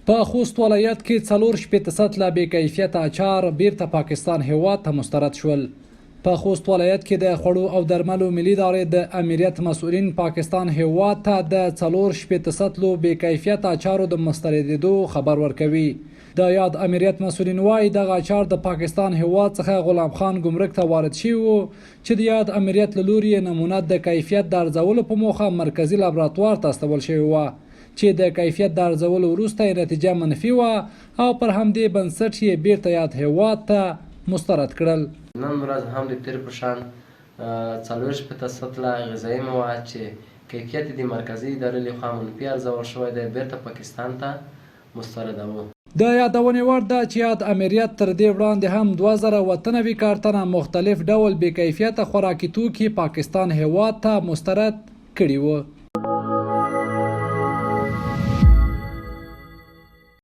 په خوست ولایت کې 4 سطله بې کیفیته اچار بیرته پاکستان هیواد ته مسترد شول. په خوست ولایت کې د خوړو او درملو ملي ادارې د امریت مسؤلین پاکستان هیواد ته د 4 سطلو بې کیفیته اچارو د مستردېدو خبر ورکوي. د یاد امریت مسؤلین وایي دغه اچار د پاکستان هیواد څخه غلام خان ګمرک ته وارد شوي وو چې د یاد امریت له لوري نمونه د کیفیت د ارزولو په موخه مرکزي لابراتوار ته استول شوې وه چې د کیفیت د ارزولو وروسته نتیجه منفي وه او پر همدې بنسټ یې بیرته یاد هیواد ته مسترد کړل. نن ورځ هم د تیر په شان 4 سطله غذایي مواد چې کیفیت د مرکزي ادارې لخوا منفي ارزول شوی دی بیرته پاکستان ته مستردوو. د یادونې وړ ده چې یاد امریت تر دې وړاندې هم 2093 کارتنه مختلف ډول بې کیفیته خوراکي توکي پاکستان هیواد ته مسترد کړي وو.